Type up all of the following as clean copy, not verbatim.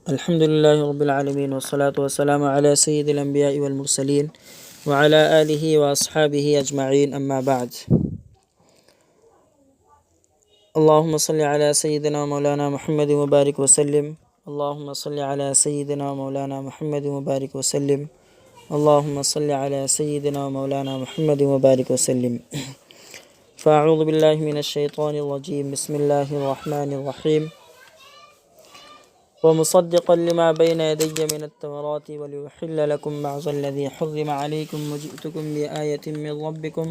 الحمد للہ رب العالمین والصلاة والسلام علی سید الانبیاء والمرسلین وعلی آلہ واصحابہ اجمعین اما بعد۔ اللہم صلی علی سیدنا مولانا محمد مبارک وسلم، اللہم صلی علی سیدنا مولانا محمد مبارک وسلم، اللہم صلی علی سیدنا مولانا محمد مبارک وسلم۔ فاعوذ باللہ من الشیطان الرجیم، بسم اللہ الرحمن الرحیم۔ ومصدقا لما بين يدي من التوراة وليحل لكم بعض الذي حرم عليكم وجئتكم بآية من ربكم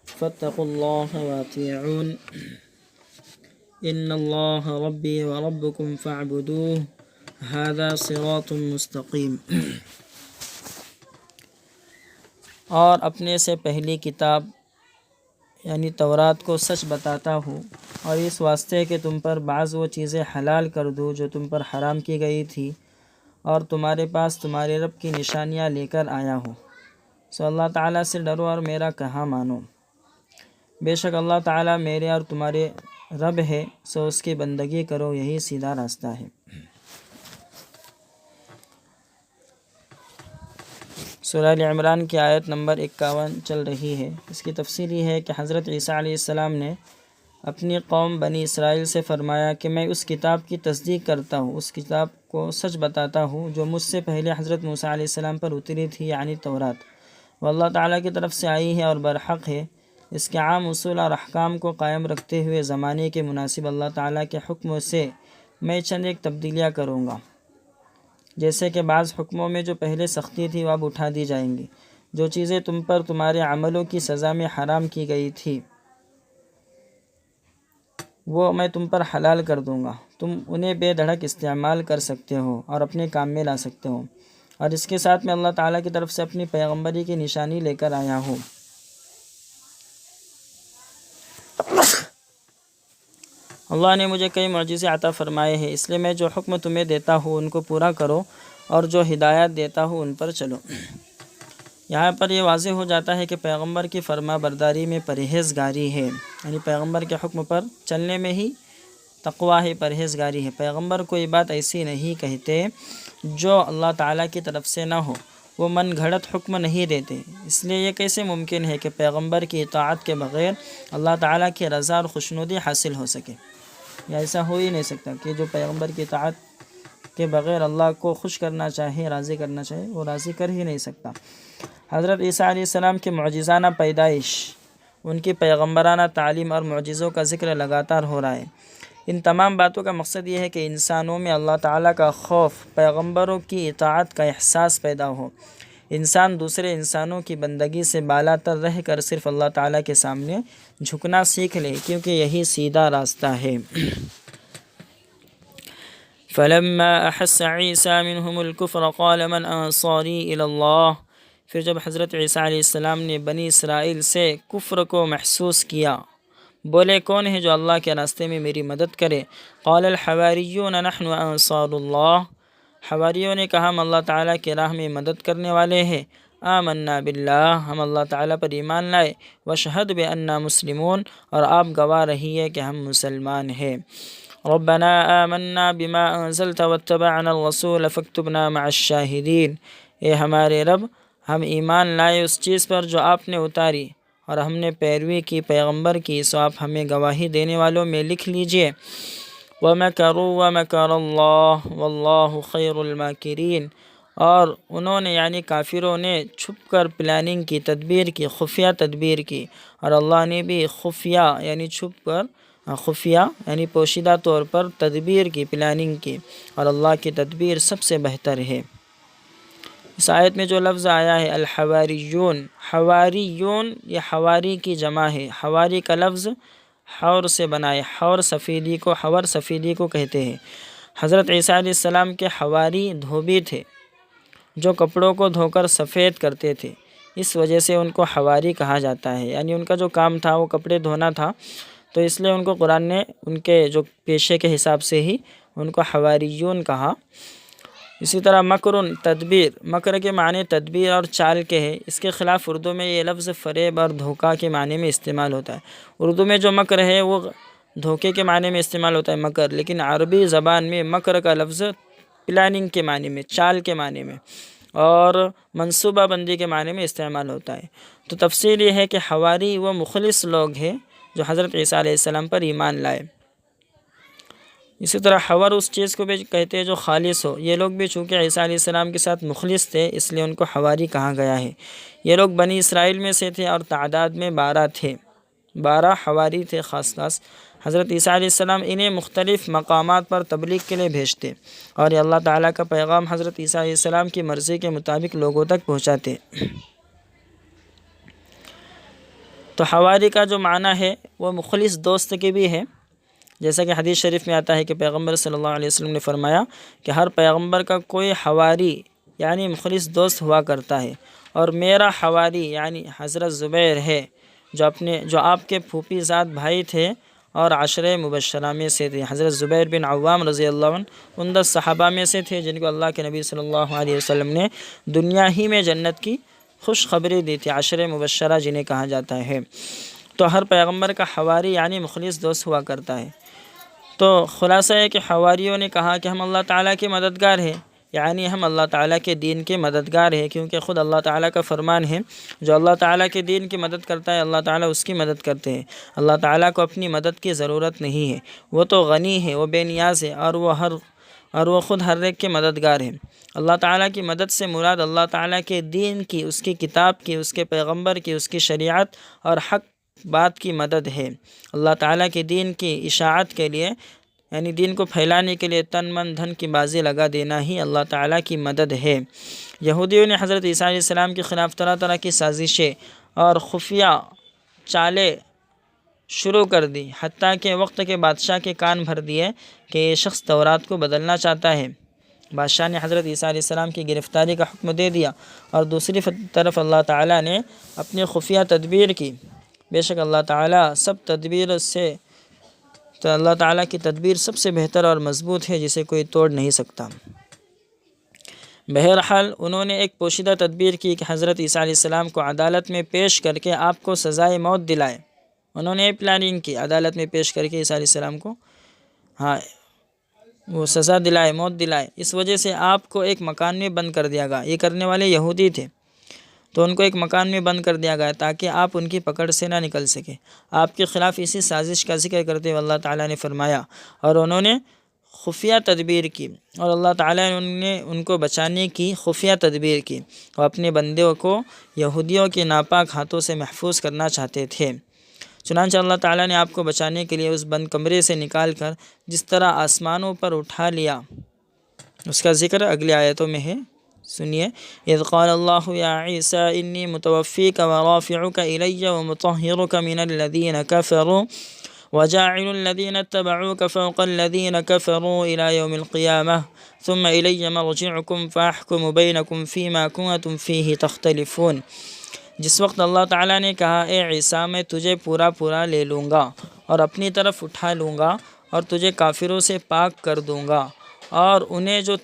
فاتقوا الله وأطيعون إن الله ربي وربكم فاعبدوه هذا صراط مستقيم۔ اور اپنے سے پہلی کتاب یعنی تورات کو سچ بتاتا ہوں، اور اس واسطے کہ تم پر بعض وہ چیزیں حلال کر دوں جو تم پر حرام کی گئی تھی، اور تمہارے پاس تمہارے رب کی نشانیاں لے کر آیا ہوں، سو اللہ تعالیٰ سے ڈرو اور میرا کہا مانو۔ بے شک اللہ تعالیٰ میرے اور تمہارے رب ہے، سو اس کی بندگی کرو، یہی سیدھا راستہ ہے۔ سورہ ال عمران کی آیت نمبر 51 چل رہی ہے۔ اس کی تفسیر یہ ہے کہ حضرت عیسیٰ علیہ السلام نے اپنی قوم بنی اسرائیل سے فرمایا کہ میں اس کتاب کی تصدیق کرتا ہوں، اس کتاب کو سچ بتاتا ہوں جو مجھ سے پہلے حضرت موسیٰ علیہ السلام پر اتری تھی، یعنی تورات، وہ اللہ تعالیٰ کی طرف سے آئی ہے اور برحق ہے۔ اس کے عام اصول اور احکام کو قائم رکھتے ہوئے زمانے کے مناسب اللہ تعالیٰ کے حکموں سے میں چند ایک تبدیلیاں کروں گا، جیسے کہ بعض حکموں میں جو پہلے سختی تھی وہ اب اٹھا دی جائیں گی۔ جو چیزیں تم پر تمہارے عملوں کی سزا میں حرام کی گئی تھی وہ میں تم پر حلال کر دوں گا، تم انہیں بے دھڑک استعمال کر سکتے ہو اور اپنے کام میں لا سکتے ہو، اور اس کے ساتھ میں اللہ تعالیٰ کی طرف سے اپنی پیغمبری کی نشانی لے کر آیا ہوں۔ اللہ نے مجھے کئی معجزے عطا فرمائے ہیں، اس لیے میں جو حکم تمہیں دیتا ہوں ان کو پورا کرو، اور جو ہدایات دیتا ہوں ان پر چلو۔ یہاں پر یہ واضح ہو جاتا ہے کہ پیغمبر کی فرما برداری میں پرہیزگاری ہے، یعنی پیغمبر کے حکم پر چلنے میں ہی تقویٰ ہے، پرہیزگاری ہے۔ پیغمبر کوئی بات ایسی نہیں کہتے جو اللہ تعالیٰ کی طرف سے نہ ہو، وہ من گھڑت حکم نہیں دیتے۔ اس لیے یہ کیسے ممکن ہے کہ پیغمبر کی اطاعت کے بغیر اللہ تعالیٰ کی رضا اور خوشنودی حاصل ہو سکے؟ یا ایسا ہو ہی نہیں سکتا کہ جو پیغمبر کی اطاعت کے بغیر اللہ کو خوش کرنا چاہے، راضی کرنا چاہے، وہ راضی کر ہی نہیں سکتا۔ حضرت عیسیٰ علیہ السلام کی معجزانہ پیدائش، ان کی پیغمبرانہ تعلیم اور معجزوں کا ذکر لگاتار ہو رہا ہے۔ ان تمام باتوں کا مقصد یہ ہے کہ انسانوں میں اللہ تعالیٰ کا خوف، پیغمبروں کی اطاعت کا احساس پیدا ہو، انسان دوسرے انسانوں کی بندگی سے بالا تر رہ کر صرف اللہ تعالیٰ کے سامنے جھکنا سیکھ لے، کیونکہ یہی سیدھا راستہ ہے۔ فلما احس عیسیٰ منہم الکفر قال من انصاری الی اللہ، پھر جب حضرت عیسیٰ علیہ السلام نے بنی اسرائیل سے کفر کو محسوس کیا، بولے کون ہے جو اللہ کے راستے میں میری مدد کرے؟ قال الحواریون نحن انصار اللہ، حواریوں نے کہا ہم اللہ تعالیٰ کے راہ میں مدد کرنے والے ہیں۔ آمنا باللہ، ہم اللہ تعالیٰ پر ایمان لائے، وشہد بأننا مسلمون، اور آپ گواہ رہیے کہ ہم مسلمان ہیں۔ ربنا آمنا بما انزلت واتبعنا الرسول فاکتبنا مع الشاہدین، اے ہمارے رب ہم ایمان لائے اس چیز پر جو آپ نے اتاری، اور ہم نے پیروی کی پیغمبر کی، سو آپ ہمیں گواہی دینے والوں میں لکھ لیجئے۔ وَمَكَرُوا وَمَكَرَ اللَّهُ وَاللَّهُ خَيْرُ الْمَاكِرِينَ، اور انہوں نے یعنی کافروں نے چھپ کر پلاننگ کی، تدبیر کی، خفیہ تدبیر کی، اور اللہ نے بھی خفیہ یعنی چھپ کر، خفیہ یعنی پوشیدہ طور پر تدبیر کی، پلاننگ کی، اور اللہ کی تدبیر سب سے بہتر ہے۔ اس آیت میں جو لفظ آیا ہے الحواریون، حواریون یہ حواری کی جمع ہے۔ حواری کا لفظ حور سے بنا ہے، حور سفیدی کو، حور سفیدی کو کہتے ہیں۔ حضرت عیسیٰ علیہ السلام کے حواری دھوبی تھے جو کپڑوں کو دھو کر سفید کرتے تھے، اس وجہ سے ان کو حواری کہا جاتا ہے، یعنی ان کا جو کام تھا وہ کپڑے دھونا تھا، تو اس لیے ان کو قرآن نے ان کے جو پیشے کے حساب سے ہی ان کو حواریون کہا۔ اسی طرح مکرن تدبیر، مکر کے معنی تدبیر اور چال کے ہے، اس کے خلاف اردو میں یہ لفظ فریب اور دھوکہ کے معنی میں استعمال ہوتا ہے۔ اردو میں جو مکر ہے وہ دھوکے کے معنی میں استعمال ہوتا ہے مکر، لیکن عربی زبان میں مکر کا لفظ پلاننگ کے معنی میں، چال کے معنی میں، اور منصوبہ بندی کے معنی میں استعمال ہوتا ہے۔ تو تفسیر یہ ہے کہ حواری وہ مخلص لوگ ہیں جو حضرت عیسیٰ علیہ السلام پر ایمان لائے۔ اسی طرح حور اس چیز کو بھی کہتے ہیں جو خالص ہو۔ یہ لوگ بھی چونکہ عیسیٰ علیہ السلام کے ساتھ مخلص تھے اس لیے ان کو حواری کہا گیا ہے۔ یہ لوگ بنی اسرائیل میں سے تھے اور تعداد میں 12 تھے، 12 حواری تھے خاص خاص۔ حضرت عیسیٰ علیہ السلام انہیں مختلف مقامات پر تبلیغ کے لیے بھیجتے اور یہ اللہ تعالیٰ کا پیغام حضرت عیسیٰ علیہ السلام کی مرضی کے مطابق لوگوں تک پہنچاتے۔ تو حواری کا جو معنی ہے وہ مخلص دوست کی بھی ہے، جیسا کہ حدیث شریف میں آتا ہے کہ پیغمبر صلی اللہ علیہ وسلم نے فرمایا کہ ہر پیغمبر کا کوئی حواری یعنی مخلص دوست ہوا کرتا ہے، اور میرا حواری یعنی حضرت زبیر ہے جو آپ کے پھوپھی زاد بھائی تھے اور عشرہ مبشرہ میں سے تھے۔ حضرت زبیر بن عوام رضی اللہ عنہ ان 10 صحابہ میں سے تھے جن کو اللہ کے نبی صلی اللہ علیہ وسلم نے دنیا ہی میں جنت کی خوشخبری دی تھی، عشرہ مبشرہ جنہیں کہا جاتا ہے۔ تو ہر پیغمبر کا حواری یعنی مخلص دوست ہوا کرتا ہے۔ تو خلاصہ ہے کہ حواریوں نے کہا کہ ہم اللہ تعالیٰ کے مددگار ہیں، یعنی ہم اللہ تعالیٰ کے دین کے مددگار ہیں، کیونکہ خود اللہ تعالیٰ کا فرمان ہے جو اللہ تعالیٰ کے دین کی مدد کرتا ہے اللہ تعالیٰ اس کی مدد کرتے ہیں۔ اللہ تعالیٰ کو اپنی مدد کی ضرورت نہیں ہے، وہ تو غنی ہے، وہ بے نیاز ہے، اور وہ خود ہر ایک کے مددگار ہے۔ اللہ تعالیٰ کی مدد سے مراد اللہ تعالیٰ کے دین کی، اس کی کتاب کی، اس کے پیغمبر کی، اس کی شریعت اور حق بات کی مدد ہے۔ اللہ تعالیٰ کے دین کی اشاعت کے لیے یعنی دین کو پھیلانے کے لیے تن من دھن کی بازی لگا دینا ہی اللہ تعالیٰ کی مدد ہے۔ یہودیوں نے حضرت عیسیٰ علیہ السلام کے خلاف طرح طرح کی سازشیں اور خفیہ چالیں شروع کر دی، حتیٰ کہ وقت کے بادشاہ کے کان بھر دیے کہ یہ شخص تورات کو بدلنا چاہتا ہے۔ بادشاہ نے حضرت عیسیٰ علیہ السلام کی گرفتاری کا حکم دے دیا، اور دوسری طرف اللہ تعالیٰ نے اپنی خفیہ تدبیر کی۔ بے شک اللہ تعالیٰ اللہ تعالیٰ کی تدبیر سب سے بہتر اور مضبوط ہے جسے کوئی توڑ نہیں سکتا۔ بہرحال انہوں نے ایک پوشیدہ تدبیر کی کہ حضرت عیسیٰ علیہ السلام کو عدالت میں پیش کر کے آپ کو سزائے موت دلائے۔ انہوں نے پلاننگ کی عدالت میں پیش کر کے عیسیٰ علیہ السلام کو وہ سزا دلائے، موت دلائے۔ اس وجہ سے آپ کو ایک مکان میں بند کر دیا گیا۔ یہ کرنے والے یہودی تھے، تو ان کو ایک مکان میں بند کر دیا گیا تاکہ آپ ان کی پکڑ سے نہ نکل سکے۔ آپ کے خلاف اسی سازش کا ذکر کرتے ہوئے اللہ تعالیٰ نے فرمایا اور انہوں نے خفیہ تدبیر کی، اور اللہ تعالیٰ نے ان کو بچانے کی خفیہ تدبیر کی، اور اپنے بندوں کو یہودیوں کے ناپاک ہاتھوں سے محفوظ کرنا چاہتے تھے۔ چنانچہ اللہ تعالیٰ نے آپ کو بچانے کے لیے اس بند کمرے سے نکال کر جس طرح آسمانوں پر اٹھا لیا، اس کا ذکر اگلی آیتوں میں ہے، سنیے۔ اذ قال اللہ یا عیسیٰ انی متوفیک ورافعک الی ومطہرک من الذین کفروا وجاعل الذین اتبعوک فوق الذین کفروا الی یوم القیامہ ثم الی مرجعکم فاحکم بینکم فیما کنتم فیہ تختلفون۔ جس وقت اللہ تعالیٰ نے کہا اے عیسیٰ میں تجھے پورا لے لوں گا اور اپنی طرف اٹھا لوں گا اور تجھے کافروں سے پاک کر دوں گا، اور انہیں جو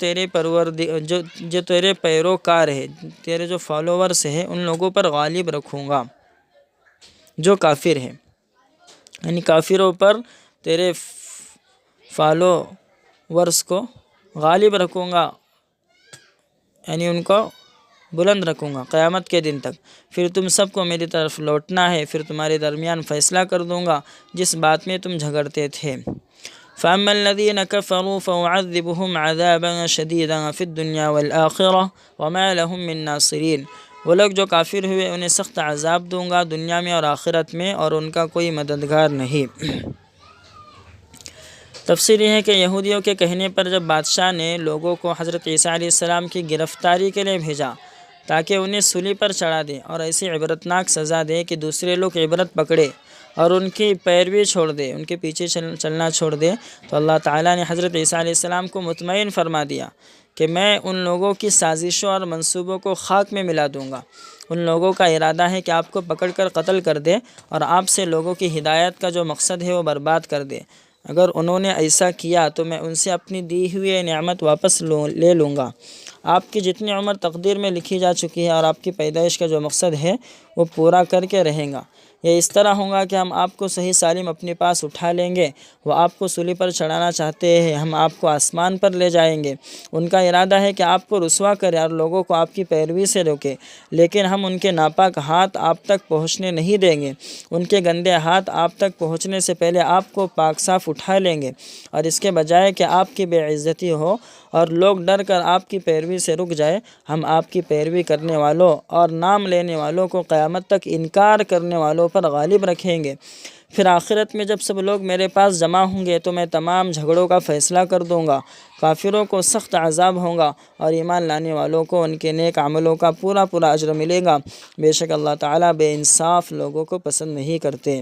تیرے پیروکار ہے، تیرے جو فالوورز ہیں، ان لوگوں پر غالب رکھوں گا جو کافر ہیں، یعنی کافروں پر تیرے فالوورز کو غالب رکھوں گا، یعنی ان کو بلند رکھوں گا قیامت کے دن تک۔ پھر تم سب کو میری طرف لوٹنا ہے، پھر تمہارے درمیان فیصلہ کر دوں گا جس بات میں تم جھگڑتے تھے۔ فَأَمَّا الَّذِينَ كَفَرُوا فَأُعَذِّبُهُمْ عَذَابًا شَدِيدًا فِي الدُّنْيَا وَالْآخِرَةِ وَمَا لَهُم مِّن نَّاصِرِينَ۔ وہ لوگ جو کافر ہوئے انہیں سخت عذاب دوں گا دنیا میں اور آخرت میں، اور ان کا کوئی مددگار نہیں۔ تفسیر یہ ہے کہ یہودیوں کے کہنے پر جب بادشاہ نے لوگوں کو حضرت عیسیٰ علیہ السلام کی گرفتاری کے لیے بھیجا تاکہ انہیں سولی پر چڑھا دے اور ایسی عبرتناک سزا دے کہ دوسرے لوگ عبرت پکڑے اور ان کی پیروی چھوڑ دے، ان کے پیچھے چلنا چھوڑ دے، تو اللہ تعالیٰ نے حضرت عیسیٰ علیہ السلام کو مطمئن فرما دیا کہ میں ان لوگوں کی سازشوں اور منصوبوں کو خاک میں ملا دوں گا۔ ان لوگوں کا ارادہ ہے کہ آپ کو پکڑ کر قتل کر دے اور آپ سے لوگوں کی ہدایت کا جو مقصد ہے وہ برباد کر دے۔ اگر انہوں نے ایسا کیا تو میں ان سے اپنی دی ہوئی نعمت واپس لے لوں گا۔ آپ کی جتنی عمر تقدیر میں لکھی جا چکی ہے اور آپ کی پیدائش کا جو مقصد ہے وہ پورا کر کے رہیں گا۔ یہ اس طرح ہوگا کہ ہم آپ کو صحیح سالم اپنے پاس اٹھا لیں گے، وہ آپ کو سولی پر چڑھانا چاہتے ہیں، ہم آپ کو آسمان پر لے جائیں گے۔ ان کا ارادہ ہے کہ آپ کو رسوا کرے اور لوگوں کو آپ کی پیروی سے روکے، لیکن ہم ان کے ناپاک ہاتھ آپ تک پہنچنے نہیں دیں گے۔ ان کے گندے ہاتھ آپ تک پہنچنے سے پہلے آپ کو پاک صاف اٹھا لیں گے، اور اس کے بجائے کہ آپ کی بے عزتی ہو اور لوگ ڈر کر آپ کی پیروی سے رک جائے، ہم آپ کی پیروی کرنے والوں اور نام لینے والوں کو قیامت تک انکار کرنے والوں پر غالب رکھیں گے۔ پھر آخرت میں جب سب لوگ میرے پاس جمع ہوں گے تو میں تمام جھگڑوں کا فیصلہ کر دوں گا۔ کافروں کو سخت عذاب ہوگا اور ایمان لانے والوں کو ان کے نیک عملوں کا پورا اجر ملے گا۔ بے شک اللہ تعالیٰ بے انصاف لوگوں کو پسند نہیں کرتے۔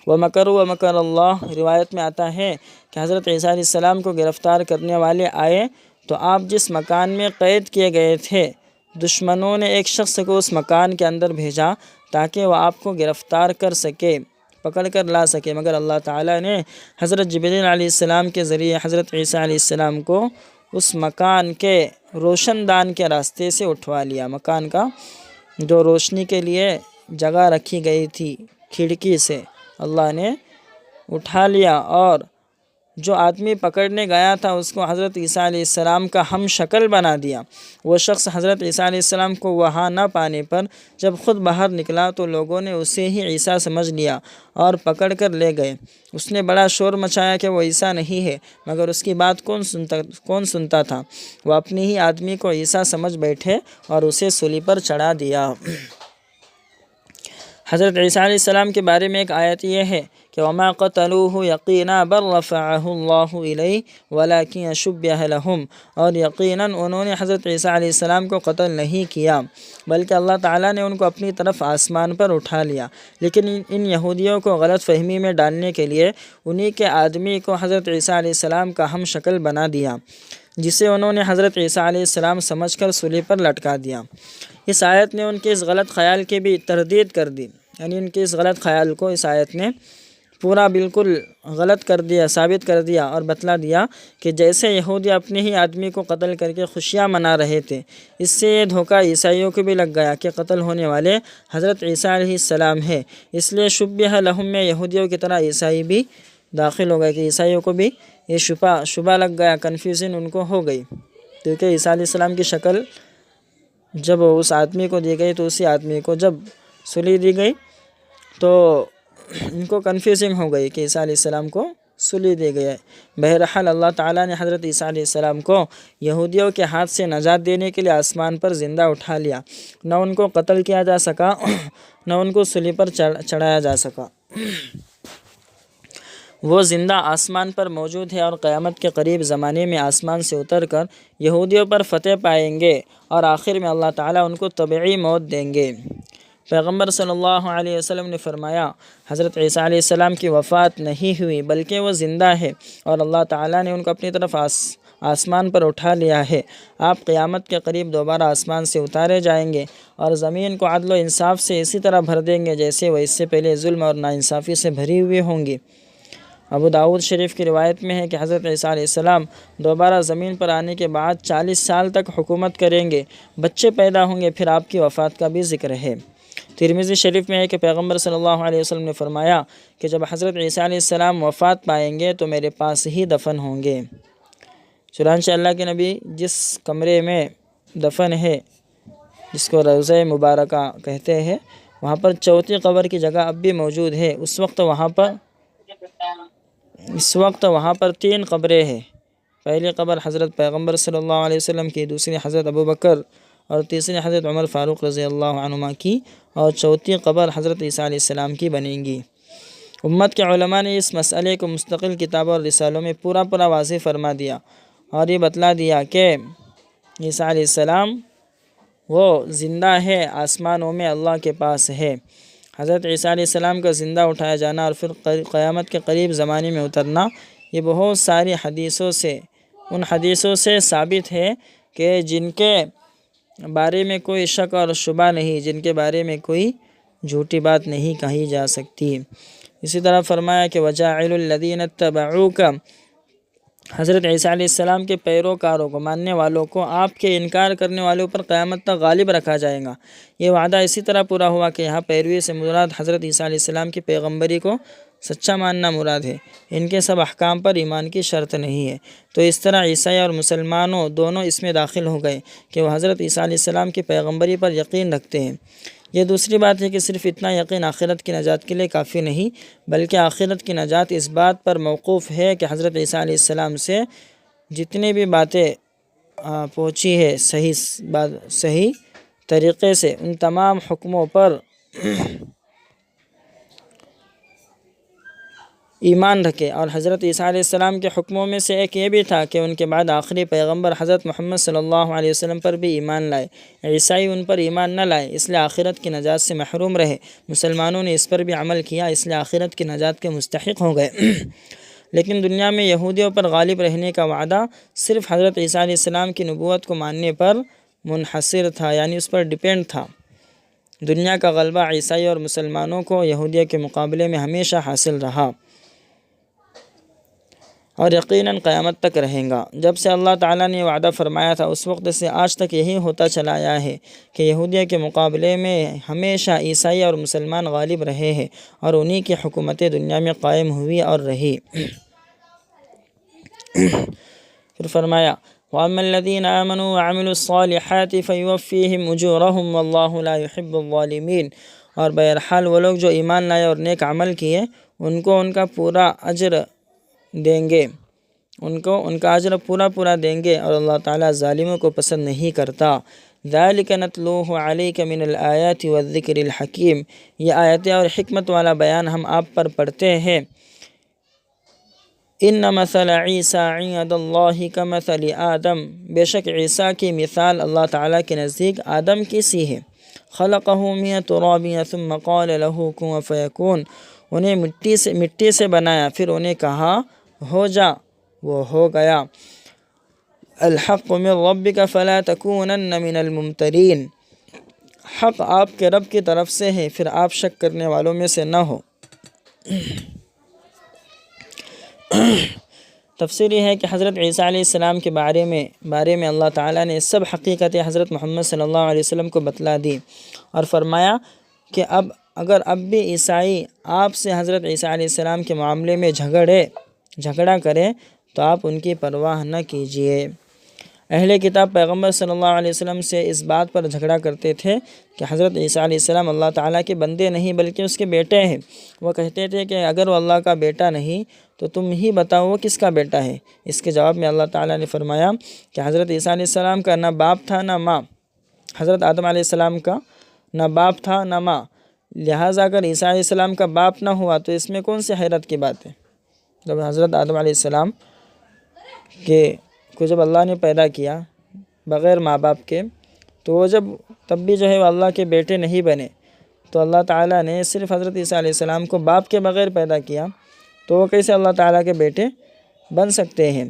وَمَكَرُوا وَمَكَرَ اللَّهُ، روایت میں آتا ہے کہ حضرت عیسیٰ علیہ السلام کو گرفتار کرنے والے آئے تو آپ جس مکان میں قید کیے گئے تھے، دشمنوں نے ایک شخص کو اس مکان کے اندر بھیجا تاکہ وہ آپ کو گرفتار کر سکے، پکڑ کر لا سکے، مگر اللہ تعالیٰ نے حضرت جبریل علیہ السلام کے ذریعے حضرت عیسیٰ علیہ السلام کو اس مکان کے روشن دان کے راستے سے اٹھوا لیا۔ مکان کا جو روشنی کے لیے جگہ رکھی گئی تھی کھڑکی سے اللہ نے اٹھا لیا، اور جو آدمی پکڑنے گیا تھا اس کو حضرت عیسیٰ علیہ السلام کا ہم شکل بنا دیا۔ وہ شخص حضرت عیسیٰ علیہ السلام کو وہاں نہ پانے پر جب خود باہر نکلا تو لوگوں نے اسے ہی عیسیٰ سمجھ لیا اور پکڑ کر لے گئے۔ اس نے بڑا شور مچایا کہ وہ عیسیٰ نہیں ہے، مگر اس کی بات کون سنتا تھا؟ وہ اپنے ہی آدمی کو عیسیٰ سمجھ بیٹھے اور اسے سولی پر چڑھا دیا۔ حضرت عیسیٰ علیہ السلام کے بارے میں ایک آیت یہ ہے کہ وَمَا قَتَلُوهُ يَقِينًا بَلْ رَفَعَهُ اللَّهُ إِلَيْهِ وَلَكِنْ شُبِّهَ لَهُمْ، اور یقیناً انہوں نے حضرت عیسیٰ علیہ السلام کو قتل نہیں کیا بلکہ اللہ تعالیٰ نے ان کو اپنی طرف آسمان پر اٹھا لیا، لیکن ان یہودیوں کو غلط فہمی میں ڈالنے کے لیے انہی کے آدمی کو حضرت عیسیٰ علیہ السلام کا ہم شکل بنا دیا، جسے انہوں نے حضرت عیسیٰ علیہ السلام سمجھ کر سولی پر لٹکا دیا۔ اس آیت نے ان کے اس غلط خیال کی بھی تردید کر دی، یعنی ان کے اس غلط خیال کو اس آیت نے پورا بالکل غلط کر دیا، ثابت کر دیا اور بتلا دیا کہ جیسے یہودی اپنے ہی آدمی کو قتل کر کے خوشیاں منا رہے تھے، اس سے یہ دھوکہ عیسائیوں کو بھی لگ گیا کہ قتل ہونے والے حضرت عیسیٰ علیہ السلام ہے، اس لیے شبہ لہم میں یہودیوں کی طرح عیسائی بھی داخل ہو گئے کہ عیسائیوں کو بھی یہ شبہ لگ گیا، کنفیوژن ان کو ہو گئی، کیونکہ عیسیٰ علیہ السلام کی شکل جب اس آدمی کو دی گئی تو اسی آدمی کو جب سولی دی گئی تو ان کو کنفیوزنگ ہو گئی کہ عیسیٰ علیہ السلام کو سولی دی گئی ہے۔ بہرحال اللہ تعالیٰ نے حضرت عیسیٰ علیہ السلام کو یہودیوں کے ہاتھ سے نجات دینے کے لیے آسمان پر زندہ اٹھا لیا، نہ ان کو قتل کیا جا سکا، نہ ان کو سولی پر چڑھایا جا سکا۔ وہ زندہ آسمان پر موجود ہے اور قیامت کے قریب زمانے میں آسمان سے اتر کر یہودیوں پر فتح پائیں گے، اور آخر میں اللہ تعالیٰ ان کو طبعی موت دیں گے۔ پیغمبر صلی اللہ علیہ وسلم نے فرمایا حضرت عیسیٰ علیہ السلام کی وفات نہیں ہوئی بلکہ وہ زندہ ہے، اور اللہ تعالیٰ نے ان کو اپنی طرف آسمان پر اٹھا لیا ہے۔ آپ قیامت کے قریب دوبارہ آسمان سے اتارے جائیں گے اور زمین کو عدل و انصاف سے اسی طرح بھر دیں گے جیسے وہ اس سے پہلے ظلم اور ناانصافی سے بھری ہوئی ہوں گی۔ ابو داؤد شریف کی روایت میں ہے کہ حضرت عیسیٰ علیہ السلام دوبارہ زمین پر آنے کے بعد 40 سال تک حکومت کریں گے، بچے پیدا ہوں گے، پھر آپ کی وفات کا بھی ذکر ہے۔ ترمذی شریف میں ہے کہ پیغمبر صلی اللہ علیہ وسلم نے فرمایا کہ جب حضرت عیسیٰ علیہ السلام وفات پائیں گے تو میرے پاس ہی دفن ہوں گے۔ چنانچہ اللہ کے نبی جس کمرے میں دفن ہے، جس کو روضہ مبارکہ کہتے ہیں، وہاں پر چوتھی قبر کی جگہ اب بھی موجود ہے۔ اس وقت وہاں پر 3 قبریں ہیں۔ پہلی قبر حضرت پیغمبر صلی اللہ علیہ وسلم کی، دوسری حضرت ابوبکر اور تیسری حضرت عمر فاروق رضی اللہ عنہما کی، اور چوتھی قبر حضرت عیسیٰ علیہ السلام کی بنے گی۔ امت کے علماء نے اس مسئلے کو مستقل کتابوں اور رسالوں میں پورا واضح فرما دیا اور یہ بتلا دیا کہ عیسیٰ علیہ السلام وہ زندہ ہے، آسمانوں میں اللہ کے پاس ہے۔ حضرت عیسیٰ علیہ السلام کا زندہ اٹھایا جانا اور پھر قیامت کے قریب زمانے میں اترنا، یہ بہت ساری ان حدیثوں سے ثابت ہے کہ جن کے بارے میں کوئی شک اور شبہ نہیں، جن کے بارے میں کوئی جھوٹی بات نہیں کہی جا سکتی۔ اسی طرح فرمایا کہ وَجَاعِلُ الَّذِينَ اتَّبَعُوكَ حضرت عیسیٰ علیہ السلام کے پیروکاروں کو، ماننے والوں کو آپ کے انکار کرنے والوں پر قیامت تک غالب رکھا جائے گا۔ یہ وعدہ اسی طرح پورا ہوا کہ یہاں پیروی سے مراد حضرت عیسیٰ علیہ السلام کی پیغمبری کو سچا ماننا مراد ہے، ان کے سب احکام پر ایمان کی شرط نہیں ہے۔ تو اس طرح عیسائی اور مسلمانوں دونوں اس میں داخل ہو گئے کہ وہ حضرت عیسیٰ علیہ السلام کی پیغمبری پر یقین رکھتے ہیں۔ یہ دوسری بات ہے کہ صرف اتنا یقین آخرت کی نجات کے لیے کافی نہیں، بلکہ آخرت کی نجات اس بات پر موقوف ہے کہ حضرت عیسیٰ علیہ السلام سے جتنی بھی باتیں پہنچی ہے صحیح طریقے سے، ان تمام حکموں پر ایمان رکھے۔ اور حضرت عیسیٰ علیہ السلام کے حکموں میں سے ایک یہ بھی تھا کہ ان کے بعد آخری پیغمبر حضرت محمد صلی اللہ علیہ وسلم پر بھی ایمان لائے۔ عیسائی ان پر ایمان نہ لائے، اس لیے آخرت کی نجات سے محروم رہے۔ مسلمانوں نے اس پر بھی عمل کیا، اس لیے آخرت کی نجات کے مستحق ہو گئے۔ لیکن دنیا میں یہودیوں پر غالب رہنے کا وعدہ صرف حضرت عیسیٰ علیہ السلام کی نبوت کو ماننے پر منحصر تھا، یعنی اس پر ڈیپینڈ تھا۔ دنیا کا غلبہ عیسائی اور مسلمانوں کو یہودیہ کے مقابلے میں ہمیشہ حاصل رہا اور یقیناً قیامت تک رہیں گا۔ جب سے اللہ تعالیٰ نے وعدہ فرمایا تھا اس وقت سے آج تک یہی ہوتا چلا آیا ہے کہ یہودیہ کے مقابلے میں ہمیشہ عیسائی اور مسلمان غالب رہے ہیں اور انہی کی حکومتیں دنیا میں قائم ہوئی اور رہی۔ پھر فرمایا وَأَمَّا الَّذِينَ آمَنُوا وَعَمِلُوا الصَّالِحَاتِ فَيُوَفِّيهِمْ أُجُورَهُمْ وَاللَّهُ لَا يُحِبُّ الظَّالِمِينَ۔ اور بہرحال وہ لوگ جو ایمان لائے اور نیک عمل کیے ان کو ان کا پورا اجر دیں گے، ان کا اجر پورا دیں گے، اور اللہ تعالیٰ ظالموں کو پسند نہیں کرتا۔ ذَلِكَ نَتْلُوهُ عَلَيْكَ مِنَ الْآيَاتِ وَالذِّكْرِ الْحَكِيمِ۔ یہ آیتیں اور حکمت والا بیان ہم آپ پر پڑھتے ہیں۔ ان مثل عیسیٰ عند اللہ کمثل آدم، بے شک عیسیٰ کی مثال اللہ تعالیٰ کے نزدیک آدم کی سی ہے۔ خلقہ من تراب ثم قال له کن فیکون، انہیں مٹی سے بنایا، پھر انہیں کہا ہو جا، وہ ہو گیا۔ الحق من ربک فلا تکونن من الممترین، حق آپ کے رب کی طرف سے ہے، پھر آپ شک کرنے والوں میں سے نہ ہو۔ تفسیر یہ ہے کہ حضرت عیسیٰ علیہ السلام کے بارے میں اللہ تعالیٰ نے سب حقیقتیں حضرت محمد صلی اللہ علیہ وسلم کو بتلا دی اور فرمایا کہ اگر اب بھی عیسائی آپ سے حضرت عیسیٰ علیہ السلام کے معاملے میں جھگڑا کرے تو آپ ان کی پرواہ نہ کیجیے۔ اہل کتاب پیغمبر صلی اللہ علیہ وسلم سے اس بات پر جھگڑا کرتے تھے کہ حضرت عیسیٰ علیہ السلام اللہ تعالیٰ کے بندے نہیں بلکہ اس کے بیٹے ہیں۔ وہ کہتے تھے کہ اگر وہ اللہ کا بیٹا نہیں تو تم ہی بتاؤ وہ کس کا بیٹا ہے۔ اس کے جواب میں اللہ تعالیٰ نے فرمایا کہ حضرت عیسیٰ علیہ السلام کا نہ باپ تھا نہ ماں، حضرت آدم علیہ السلام کا نہ باپ تھا نہ ماں، لہٰذا اگر عیسیٰ علیہ السلام کا باپ نہ ہوا تو اس میں کون سی حیرت کی بات ہے۔ جب حضرت آدم علیہ السلام کو جب اللہ نے پیدا کیا بغیر ماں باپ کے، تو وہ تب بھی جو ہے وہ اللہ کے بیٹے نہیں بنے، تو اللہ تعالیٰ نے صرف حضرت عیسیٰ علیہ السلام کو باپ کے بغیر پیدا کیا، تو وہ کیسے اللہ تعالیٰ کے بیٹے بن سکتے ہیں۔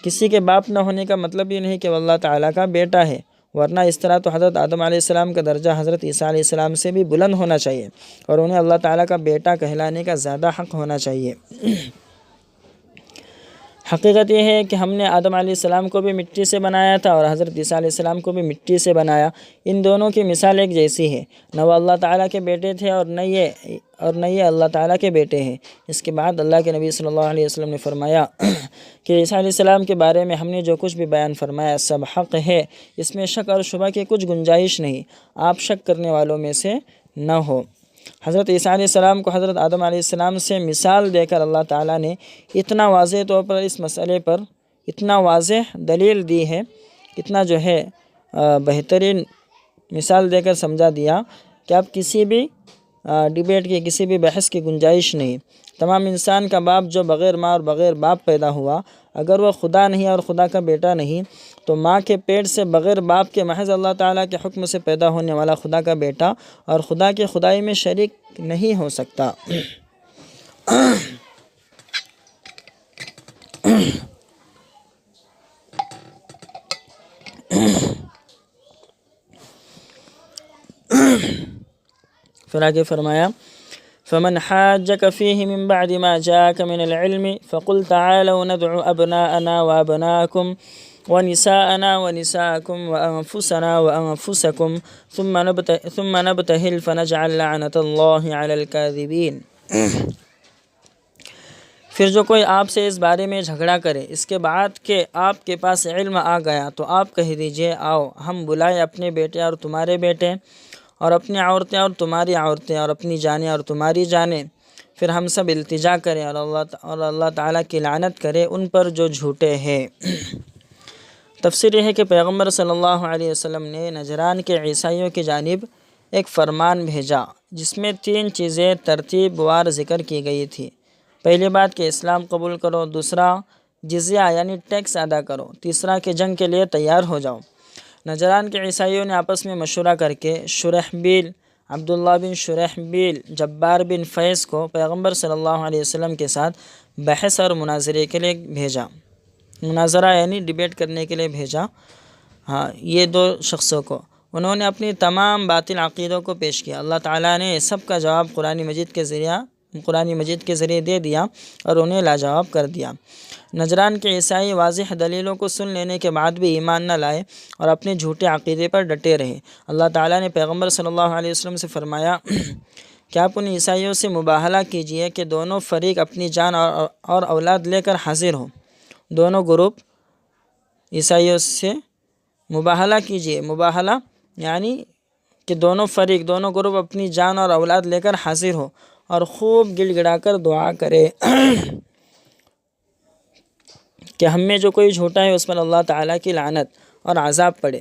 کسی کے باپ نہ ہونے کا مطلب یہ نہیں کہ وہ اللہ تعالیٰ کا بیٹا ہے، ورنہ اس طرح تو حضرت آدم علیہ السلام کا درجہ حضرت عیسیٰ علیہ السلام سے بھی بلند ہونا چاہیے اور انہیں اللہ تعالیٰ کا بیٹا کہلانے کا زیادہ حق ہونا چاہیے۔ حقیقت یہ ہے کہ ہم نے آدم علیہ السلام کو بھی مٹی سے بنایا تھا اور حضرت عیسیٰ علیہ السلام کو بھی مٹی سے بنایا۔ ان دونوں کی مثال ایک جیسی ہے، نہ وہ اللہ تعالیٰ کے بیٹے تھے اور نہ یہ اللہ تعالیٰ کے بیٹے ہیں۔ اس کے بعد اللہ کے نبی صلی اللہ علیہ وسلم نے فرمایا کہ عیسیٰ علیہ السلام کے بارے میں ہم نے جو کچھ بھی بیان فرمایا سب حق ہے، اس میں شک اور شبہ کی کچھ گنجائش نہیں، آپ شک کرنے والوں میں سے نہ ہو۔ حضرت عیسیٰ علیہ السلام کو حضرت آدم علیہ السلام سے مثال دے کر اللہ تعالیٰ نے اتنا واضح طور پر اس مسئلے پر اتنا واضح دلیل دی ہے، اتنا جو ہے بہترین مثال دے کر سمجھا دیا کہ اب کسی بھی ڈیبیٹ کی، کسی بھی بحث کی گنجائش نہیں۔ تمام انسان کا باپ جو بغیر ماں اور بغیر باپ پیدا ہوا، اگر وہ خدا نہیں اور خدا کا بیٹا نہیں تو ماں کے پیٹ سے بغیر باپ کے محض اللہ تعالیٰ کے حکم سے پیدا ہونے والا خدا کا بیٹا اور خدا کی خدائی میں شریک نہیں ہو سکتا۔ پھر آگے فرمایا فمن حاجك فيه من بعد ما جاءك من العلم فقل تعالوا ندعو أبناءنا وأبناءكم ونساءنا ونساءكم وأنفسنا وأنفسكم ثم نبتهل فنجعل لعنة الله على الكاذبين۔ پھر جو کوئی آپ سے اس بارے میں جھگڑا کرے اس کے بعد کہ آپ کے پاس علم آ گیا تو آپ کہہ دیجئے آؤ ہم بلائیں اپنے بیٹے اور تمہارے بیٹے اور اپنی عورتیں اور تمہاری عورتیں اور اپنی جانیں اور تمہاری جانیں، پھر ہم سب التجا کریں اور اللہ تعالیٰ کی لعنت کرے ان پر جو جھوٹے ہیں۔ تفسیر یہ ہے کہ پیغمبر صلی اللہ علیہ وسلم نے نجران کے عیسائیوں کی جانب ایک فرمان بھیجا جس میں 3 چیزیں ترتیب وار ذکر کی گئی تھی۔ پہلی بات کہ اسلام قبول کرو، دوسرا جزیہ یعنی ٹیکس ادا کرو، تیسرا کہ جنگ کے لیے تیار ہو جاؤ۔ نجران کے عیسائیوں نے آپس میں مشورہ کر کے شرحبیل، عبداللہ بن شرحبیل، جبار بن فیض کو پیغمبر صلی اللہ علیہ وسلم کے ساتھ بحث اور مناظرے کے لیے بھیجا۔ مناظرہ یعنی ڈیبیٹ کرنے کے لیے بھیجا، یہ 2 شخصوں کو۔ انہوں نے اپنی تمام باطل عقیدوں کو پیش کیا۔ اللہ تعالیٰ نے سب کا جواب قرآن مجید کے ذریعے دے دیا اور انہیں لاجواب کر دیا۔ نجران کے عیسائی واضح دلیلوں کو سن لینے کے بعد بھی ایمان نہ لائے اور اپنے جھوٹے عقیدے پر ڈٹے رہے۔ اللہ تعالیٰ نے پیغمبر صلی اللہ علیہ وسلم سے فرمایا کہ آپ ان عیسائیوں سے مباہلہ کیجئے کہ دونوں فریق اپنی جان اور اولاد لے کر حاضر ہوں۔ دونوں گروپ عیسائیوں سے مباہلہ کیجئے، مباہلہ یعنی کہ دونوں گروپ اپنی جان اور اولاد لے کر حاضر ہو اور خوب گڑ گڑا کر دعا کرے کہ ہم میں جو کوئی جھوٹا ہے اس پر اللہ تعالیٰ کی لعنت اور عذاب پڑے۔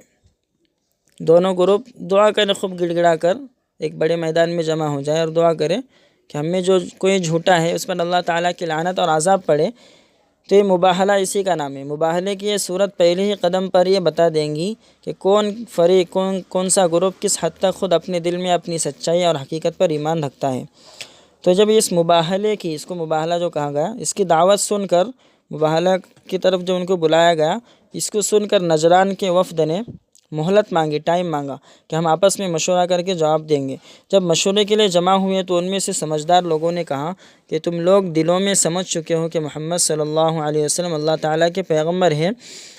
دونوں گروپ دعا کریں، خوب گڑ گڑا کر ایک بڑے میدان میں جمع ہو جائے اور دعا کرے کہ ہم میں جو کوئی جھوٹا ہے اس پر اللہ تعالیٰ کی لعنت اور عذاب پڑے۔ تو یہ مباہلہ اسی کا نام ہے۔ مباہلے کی یہ صورت پہلے ہی قدم پر یہ بتا دیں گی کہ کون فریق، کون سا گروپ کس حد تک خود اپنے دل میں اپنی سچائی اور حقیقت پر ایمان رکھتا ہے۔ تو جب اس مباہلے کی، اس کو مباہلہ جو کہا گیا، اس کی دعوت سن کر، مباہلہ کی طرف جو ان کو بلایا گیا، اس کو سن کر نجران کے وفد نے مہلت مانگی، ٹائم مانگا کہ ہم آپس میں مشورہ کر کے جواب دیں گے۔ جب مشورے کے لیے جمع ہوئے تو ان میں سے سمجھدار لوگوں نے کہا کہ تم لوگ دلوں میں سمجھ چکے ہو کہ محمد صلی اللہ علیہ وسلم اللہ تعالیٰ کے پیغمبر ہیں،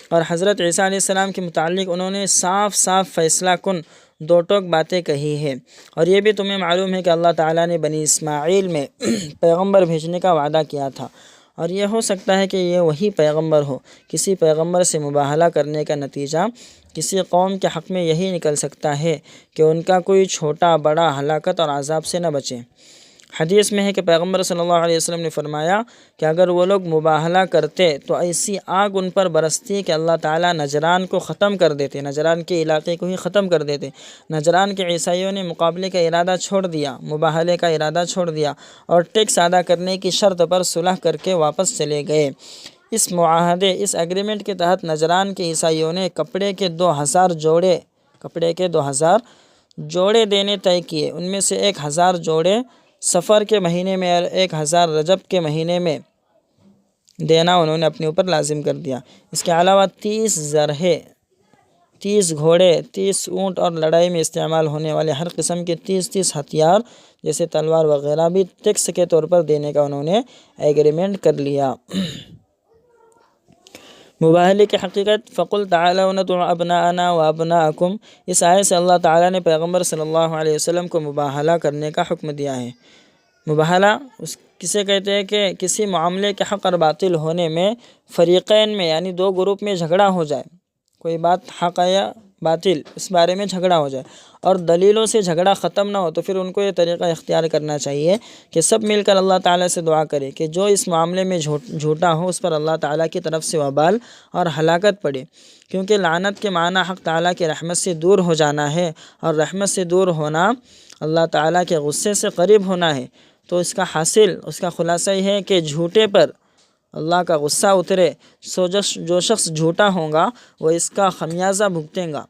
اور حضرت عیسیٰ علیہ السلام کے متعلق انہوں نے صاف فیصلہ کن 2 ٹوک باتیں کہی ہیں، اور یہ بھی تمہیں معلوم ہے کہ اللہ تعالیٰ نے بنی اسماعیل میں پیغمبر بھیجنے کا وعدہ کیا تھا، اور یہ ہو سکتا ہے کہ یہ وہی پیغمبر ہو۔ کسی پیغمبر سے مباہلہ کرنے کا نتیجہ کسی قوم کے حق میں یہی نکل سکتا ہے کہ ان کا کوئی چھوٹا بڑا ہلاکت اور عذاب سے نہ بچے۔ حدیث میں ہے کہ پیغمبر صلی اللہ علیہ وسلم نے فرمایا کہ اگر وہ لوگ مباہلہ کرتے تو ایسی آگ ان پر برستی کہ اللہ تعالیٰ نجران کو ختم کر دیتے، نجران کے علاقے کو ہی ختم کر دیتے۔ نجران کے عیسائیوں نے مقابلے کا ارادہ چھوڑ دیا، مباہلے کا ارادہ چھوڑ دیا اور ٹیکس ادا کرنے کی شرط پر صلح کر کے واپس چلے گئے۔ اس معاہدے، اس ایگریمنٹ کے تحت نجران کے عیسائیوں نے کپڑے کے 2000 جوڑے دینے طے کیے۔ ان میں سے 1000 جوڑے سفر کے مہینے میں اور 1000 رجب کے مہینے میں دینا انہوں نے اپنے اوپر لازم کر دیا۔ اس کے علاوہ 30 زرہے، 30 گھوڑے، 30 اونٹ اور لڑائی میں استعمال ہونے والے ہر قسم کے 30 ہتھیار جیسے تلوار وغیرہ بھی ٹیکس کے طور پر دینے کا انہوں نے ایگریمنٹ کر لیا۔ مباہلے کی حقیقت، فَقُلْ تَعَالَوْا نَدْعُ أَبْنَاءَنَا وَأَبْنَاءَكُمْ، اس آیت سے اللہ تعالیٰ نے پیغمبر صلی اللہ علیہ وسلم کو مباہلہ کرنے کا حکم دیا ہے۔ مباہلہ کسے کہتے ہیں کہ کسی معاملے کے حق اور باطل ہونے میں فریقین میں یعنی 2 گروپ میں جھگڑا ہو جائے، کوئی بات حق ہے یا باطل اس بارے میں جھگڑا ہو جائے اور دلیلوں سے جھگڑا ختم نہ ہو، تو پھر ان کو یہ طریقہ اختیار کرنا چاہیے کہ سب مل کر اللہ تعالیٰ سے دعا کرے کہ جو اس معاملے میں جھوٹا ہو اس پر اللہ تعالیٰ کی طرف سے وبال اور ہلاکت پڑے، کیونکہ لعنت کے معنی حق تعالیٰ کی رحمت سے دور ہو جانا ہے، اور رحمت سے دور ہونا اللہ تعالیٰ کے غصے سے قریب ہونا ہے۔ تو اس کا خلاصہ یہ ہے کہ جھوٹے پر اللہ کا غصہ اترے، جو شخص جھوٹا ہوگا وہ اس کا خمیازہ بھگتیں گا۔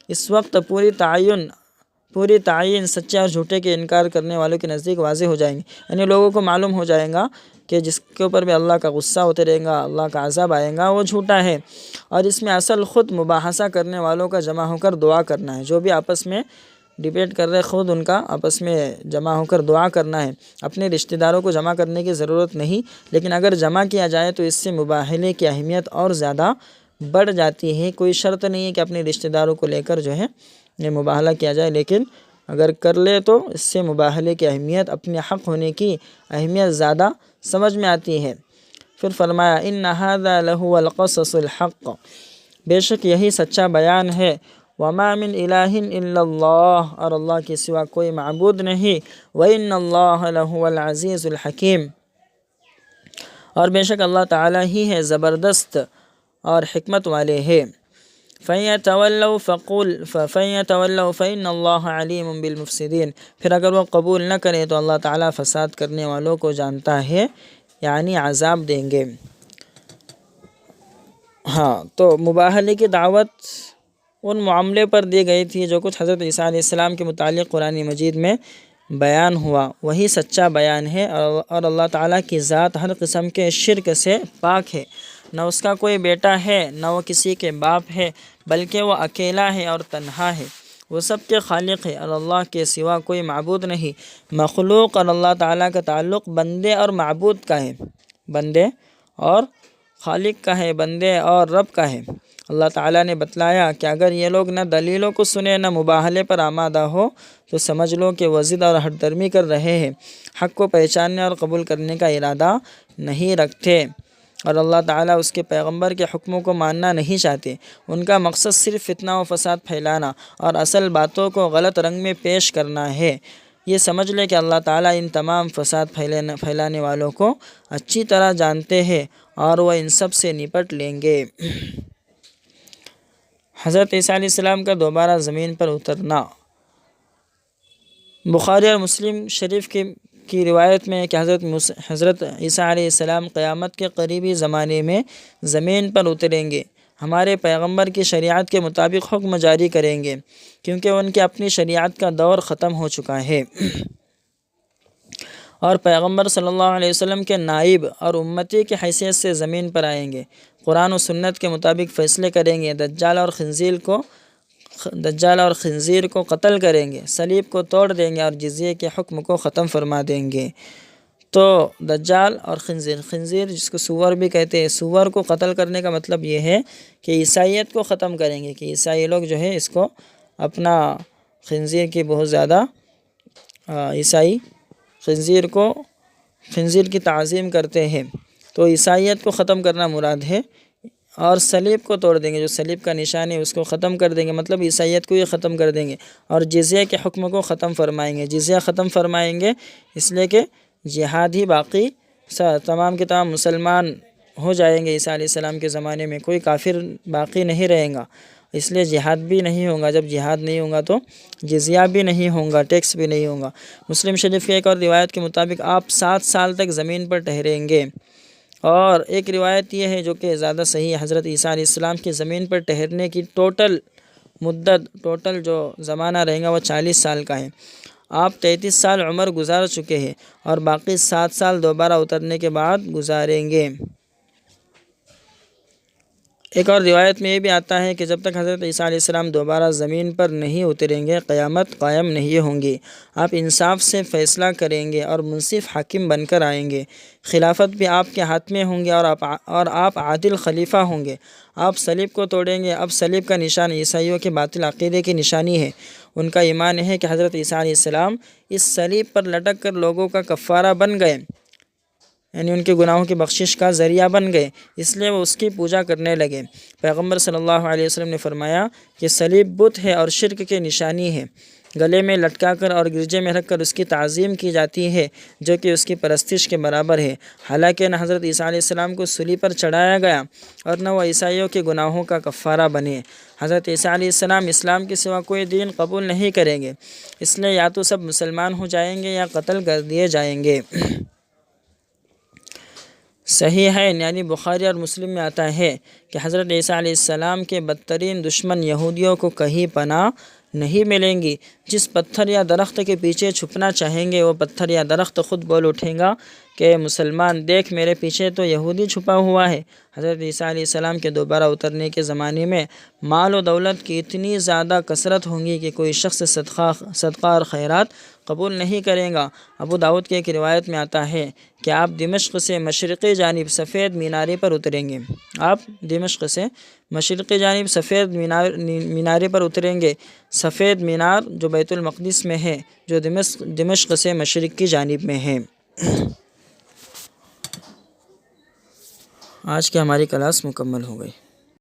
اس وقت پوری تعین سچے اور جھوٹے کے انکار کرنے والوں کے نزدیک واضح ہو جائیں گے، یعنی لوگوں کو معلوم ہو جائے گا کہ جس کے اوپر بھی اللہ کا غصہ اترے گا، اللہ کا عذاب آئے گا، وہ جھوٹا ہے۔ اور اس میں اصل خود مباحثہ کرنے والوں کا جمع ہو کر دعا کرنا ہے، جو بھی آپس میں ڈبیٹ کر رہے، خود ان کا آپس میں جمع ہو کر دعا کرنا ہے۔ اپنے رشتہ داروں کو جمع کرنے کی ضرورت نہیں، لیکن اگر جمع کیا جائے تو اس سے مباہلے کی اہمیت اور زیادہ بڑھ جاتی ہے۔ کوئی شرط نہیں ہے کہ اپنے رشتہ داروں کو لے کر جو ہے یہ مباہلہ کیا جائے، لیکن اگر کر لے تو اس سے مباہلے کی اہمیت، اپنے حق ہونے کی اہمیت زیادہ سمجھ میں آتی ہے۔ پھر فرمایا ان ھذا لہو القصص الحق، بے شک یہی سچا بیان ہے۔ وما من الہ الا اللہ، اور اللہ کے سوا کوئی معبود نہیں۔ وان اللہ لہو العزیز الحکیم، اور بے شک اللہ تعالیٰ ہی ہے زبردست اور حکمت والے ہے۔ فَإِن يَتَوَلَّوْا فَإِنَّ اللَّهَ عَلِيمٌ بِالْمُفْسِدِينَ، پھر اگر وہ قبول نہ کرے تو اللہ تعالیٰ فساد کرنے والوں کو جانتا ہے، یعنی عذاب دیں گے۔ ہاں، تو مباہلے کی دعوت ان معاملے پر دی گئی تھی جو کچھ حضرت عیسیٰ علیہ السلام کے متعلق قرآن مجید میں بیان ہوا، وہی سچا بیان ہے، اور اللہ تعالیٰ کی ذات ہر قسم کے شرک سے پاک ہے۔ نہ اس کا کوئی بیٹا ہے، نہ وہ کسی کے باپ ہے، بلکہ وہ اکیلا ہے اور تنہا ہے۔ وہ سب کے خالق ہے اور اللہ کے سوا کوئی معبود نہیں۔ مخلوق اور اللہ تعالیٰ کا تعلق بندے اور معبود کا ہے، بندے اور خالق کا ہے، بندے اور رب کا ہے۔ اللہ تعالیٰ نے بتلایا کہ اگر یہ لوگ نہ دلیلوں کو سنے، نہ مباہلے پر آمادہ ہو، تو سمجھ لو کہ وہ ضد اور ہٹ درمی کر رہے ہیں، حق کو پہچاننے اور قبول کرنے کا ارادہ نہیں رکھتے، اور اللہ تعالیٰ اس کے پیغمبر کے حکموں کو ماننا نہیں چاہتے۔ ان کا مقصد صرف فتنہ و فساد پھیلانا اور اصل باتوں کو غلط رنگ میں پیش کرنا ہے۔ یہ سمجھ لے کہ اللہ تعالیٰ ان تمام فساد پھیلانے والوں کو اچھی طرح جانتے ہیں، اور وہ ان سب سے نپٹ لیں گے۔ حضرت عیسیٰ علیہ السلام کا دوبارہ زمین پر اترنا۔ بخاری اور مسلم شریف کی روایت میں ہے کہ حضرت عیسیٰ علیہ السلام قیامت کے قریبی زمانے میں زمین پر اتریں گے، ہمارے پیغمبر کی شریعت کے مطابق حکم جاری کریں گے، کیونکہ ان کے اپنی شریعت کا دور ختم ہو چکا ہے، اور پیغمبر صلی اللہ علیہ وسلم کے نائب اور امتی کی حیثیت سے زمین پر آئیں گے، قرآن و سنت کے مطابق فیصلے کریں گے، دجال اور خنزیر کو قتل کریں گے، صلیب کو توڑ دیں گے اور جزیے کے حکم کو ختم فرما دیں گے۔ تو دجال اور خنزیر جس کو سور بھی کہتے ہیں، سور کو قتل کرنے کا مطلب یہ ہے کہ عیسائیت کو ختم کریں گے، کہ عیسائی لوگ جو ہے اس کو اپنا خنزیر کی بہت زیادہ عیسائی خنزیر کی تعظیم کرتے ہیں، تو عیسائیت کو ختم کرنا مراد ہے، اور صلیب کو توڑ دیں گے، جو صلیب کا نشان ہے اس کو ختم کر دیں گے، مطلب عیسائیت کو یہ ختم کر دیں گے، اور جزیہ کے حکم کو ختم فرمائیں گے۔ جزیہ ختم فرمائیں گے اس لیے کہ جہاد ہی باقی، تمام کے تمام مسلمان ہو جائیں گے عیسیٰ علیہ السلام کے زمانے میں، کوئی کافر باقی نہیں رہیں گا، اس لیے جہاد بھی نہیں ہوگا۔ جب جہاد نہیں ہوگا تو جزیہ بھی نہیں ہوگا، ٹیکس بھی نہیں ہوگا۔ مسلم شریف کی ایک اور روایت کے مطابق آپ 7 سال تک زمین پر ٹھہریں گے، اور ایک روایت یہ ہے جو کہ زیادہ صحیح ہے، حضرت عیسیٰ علیہ السلام کی زمین پر ٹھہرنے کی ٹوٹل جو زمانہ رہے گا وہ 40 سال کا ہے۔ آپ 33 سال عمر گزار چکے ہیں، اور باقی 7 سال دوبارہ اترنے کے بعد گزاریں گے۔ ایک اور روایت میں یہ بھی آتا ہے کہ جب تک حضرت عیسیٰ علیہ السلام دوبارہ زمین پر نہیں اتریں گے، قیامت قائم نہیں ہوں گی۔ آپ انصاف سے فیصلہ کریں گے اور منصف حاکم بن کر آئیں گے، خلافت بھی آپ کے ہاتھ میں ہوں گے، اور آپ عادل خلیفہ ہوں گے۔ آپ صلیب کو توڑیں گے۔ اب صلیب کا نشان عیسائیوں کے باطل عقیدے کی نشانی ہے۔ ان کا ایمان ہے کہ حضرت عیسیٰ علیہ السلام اس صلیب پر لٹک کر لوگوں کا کفارہ بن گئے، یعنی ان کے گناہوں کی بخشش کا ذریعہ بن گئے، اس لیے وہ اس کی پوجا کرنے لگے۔ پیغمبر صلی اللہ علیہ وسلم نے فرمایا کہ صلیب بت ہے اور شرک کی نشانی ہے، گلے میں لٹکا کر اور گرجے میں رکھ کر اس کی تعظیم کی جاتی ہے، جو کہ اس کی پرستش کے برابر ہے۔ حالانکہ نہ حضرت عیسیٰ علیہ السلام کو صلیب پر چڑھایا گیا اور نہ وہ عیسائیوں کے گناہوں کا کفارہ بنے۔ حضرت عیسیٰ علیہ السلام اسلام کے سوا کوئی دین قبول نہیں کریں گے، اس لیے یا تو سب مسلمان ہو جائیں گے یا قتل کر دیے جائیں گے۔ صحیحین یعنی بخاری اور مسلم میں آتا ہے کہ حضرت عیسیٰ علیہ السلام کے بدترین دشمن یہودیوں کو کہیں پناہ نہیں ملیں گی۔ جس پتھر یا درخت کے پیچھے چھپنا چاہیں گے وہ پتھر یا درخت خود بول اٹھیں گا کہ مسلمان دیکھ میرے پیچھے تو یہودی چھپا ہوا ہے۔ حضرت عیسیٰ علیہ السلام کے دوبارہ اترنے کے زمانے میں مال و دولت کی اتنی زیادہ کثرت ہوگی کہ کوئی شخص صدقہ اور خیرات قبول نہیں کرے گا۔ ابو داؤد کی ایک روایت میں آتا ہے کہ آپ دمشق سے مشرقی جانب سفید مینارے پر اتریں گے۔ آپ دمشق سے مشرقی جانب سفید مینارے پر اتریں گے۔ سفید مینار جو بیت المقدس میں ہے، جو دمشق سے مشرق کی جانب میں ہے۔ آج کی ہماری کلاس مکمل ہو گئی۔